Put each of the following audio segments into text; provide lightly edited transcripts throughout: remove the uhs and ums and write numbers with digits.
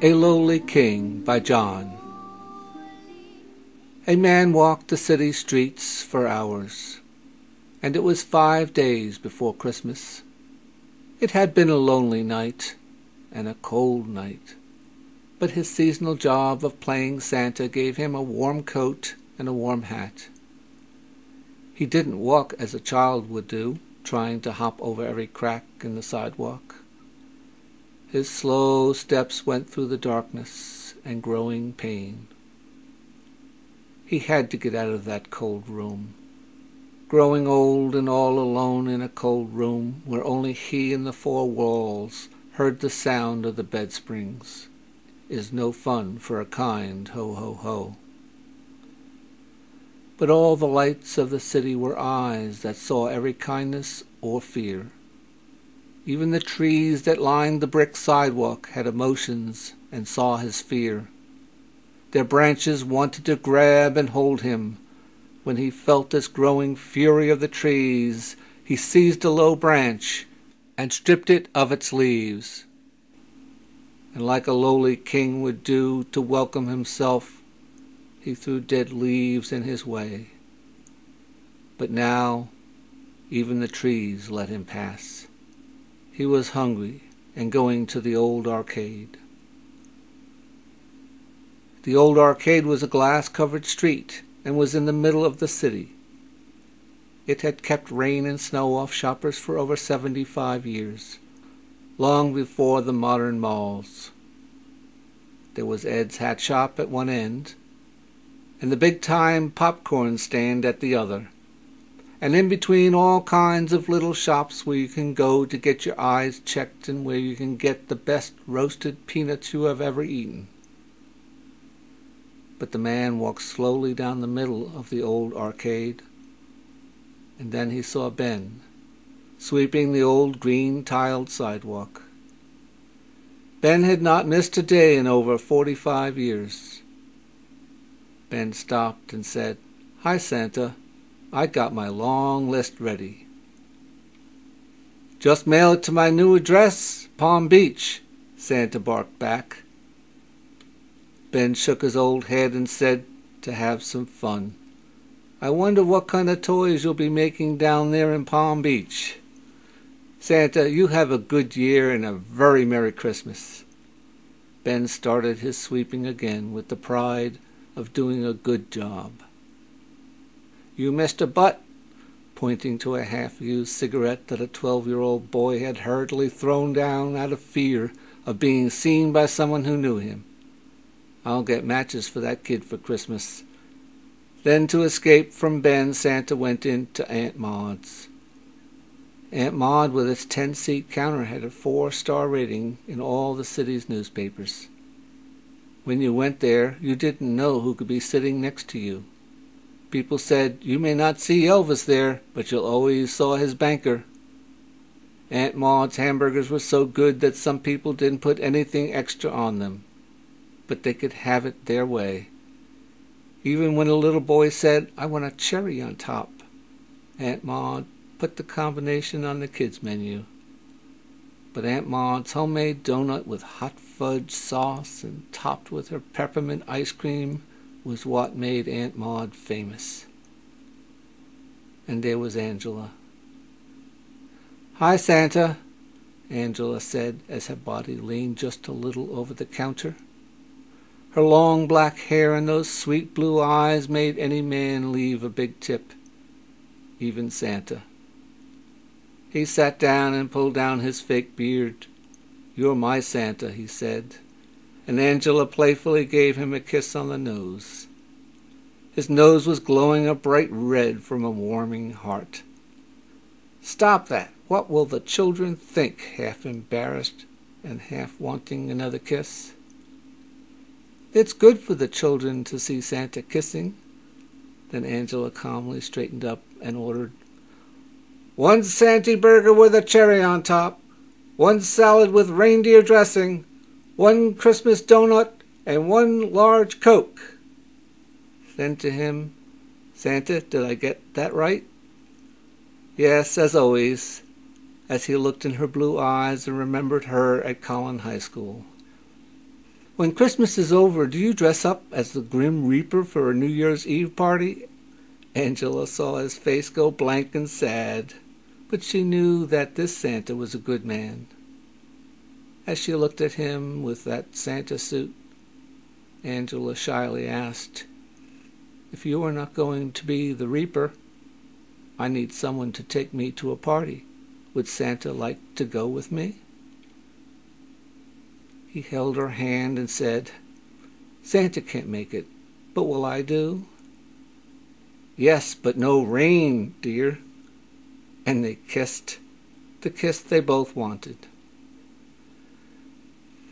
A Lowly King by John. A man walked the city streets for hours, and it was 5 days before Christmas. It had been a lonely night, and a cold night, but his seasonal job of playing Santa gave him a warm coat and a warm hat. He didn't walk as a child would do, trying to hop over every crack in the sidewalk. His slow steps went through the darkness and growing pain. He had to get out of that cold room. Growing old and all alone in a cold room where only he and the four walls heard the sound of the bed springs is no fun for a kind ho-ho-ho. But all the lights of the city were eyes that saw every kindness or fear. Even the trees that lined the brick sidewalk had emotions and saw his fear. Their branches wanted to grab and hold him. When he felt this growing fury of the trees, he seized a low branch and stripped it of its leaves. And like a lowly king would do to welcome himself, he threw dead leaves in his way. But now even the trees let him pass. He was hungry and going to the old arcade. The old arcade was a glass-covered street and was in the middle of the city. It had kept rain and snow off shoppers for over 75 years, long before the modern malls. There was Ed's hat shop at one end, and the big-time popcorn stand at the other, and in between all kinds of little shops where you can go to get your eyes checked and where you can get the best roasted peanuts you have ever eaten. But the man walked slowly down the middle of the old arcade, and then he saw Ben sweeping the old green-tiled sidewalk. Ben had not missed a day in over 45 years. Ben stopped and said, "Hi, Santa. I got my long list ready." "Just mail it to my new address, Palm Beach," Santa barked back. Ben shook his old head and said, to have some fun, "I wonder what kind of toys you'll be making down there in Palm Beach. Santa, you have a good year and a very Merry Christmas." Ben started his sweeping again with the pride of doing a good job. "You missed a butt," pointing to a half-used cigarette that a 12-year-old boy had hurriedly thrown down out of fear of being seen by someone who knew him. "I'll get matches for that kid for Christmas." Then, to escape from Ben, Santa went into Aunt Maud's. Aunt Maud, with its 10-seat counter, had a 4-star rating in all the city's newspapers. When you went there, you didn't know who could be sitting next to you. People said, "You may not see Elvis there, but you'll always saw his banker." Aunt Maud's hamburgers were so good that some people didn't put anything extra on them, but they could have it their way. Even when a little boy said, "I want a cherry on top," Aunt Maud put the combination on the kids' menu. But Aunt Maud's homemade donut with hot fudge sauce and topped with her peppermint ice cream was what made Aunt Maud famous. And there was Angela. "Hi, Santa," Angela said as her body leaned just a little over the counter. Her long black hair and those sweet blue eyes made any man leave a big tip, even Santa. He sat down and pulled down his fake beard. "You're my Santa," he said, and Angela playfully gave him a kiss on the nose. His nose was glowing a bright red from a warming heart. "Stop that! What will the children think?" half embarrassed and half wanting another kiss. "It's good for the children to see Santa kissing." Then Angela calmly straightened up and ordered, "1 Santy burger with a cherry on top, 1 salad with reindeer dressing, 1 Christmas donut, and 1 large Coke." Then to him, "Santa, did I get that right?" "Yes, as always," as he looked in her blue eyes and remembered her at Collin High School. When Christmas is over, do you dress up as the Grim Reaper for a New Year's Eve party? Angela saw his face go blank and sad, but she knew that this Santa was a good man. As she looked at him with that Santa suit, Angela shyly asked, "If you are not going to be the Reaper, I need someone to take me to a party. Would Santa like to go with me?" He held her hand and said, "Santa can't make it, but will I do?" "Yes, but no rain, dear." And they kissed, the kiss they both wanted.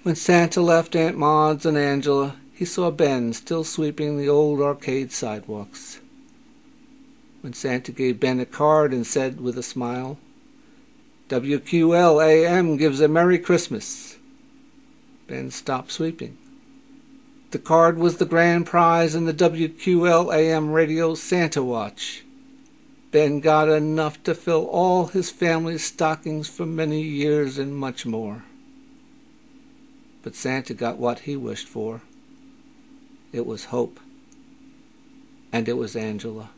When Santa left Aunt Maud's and Angela, he saw Ben still sweeping the old arcade sidewalks. When Santa gave Ben a card and said with a smile, "WQLAM gives a Merry Christmas," Ben stopped sweeping. The card was the grand prize in the WQLAM radio Santa Watch. Ben got enough to fill all his family's stockings for many years and much more. But Santa got what he wished for. It was hope. And it was Angela.